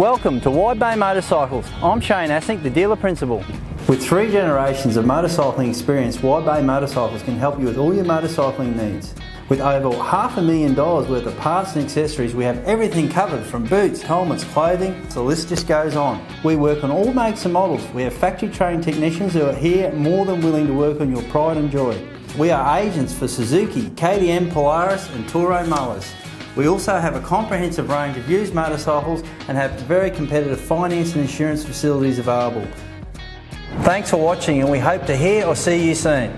Welcome to Wide Bay Motorcycles. I'm Shane Assink, the dealer principal. With 3 generations of motorcycling experience, Wide Bay Motorcycles can help you with all your motorcycling needs. With over $500,000 worth of parts and accessories, we have everything covered from boots, helmets, clothing, the list just goes on. We work on all makes and models. We have factory trained technicians who are here more than willing to work on your pride and joy. We are agents for Suzuki, KTM, Polaris and Toro mowers. We also have a comprehensive range of used motorcycles and have very competitive finance and insurance facilities available. Thanks for watching, and we hope to hear or see you soon.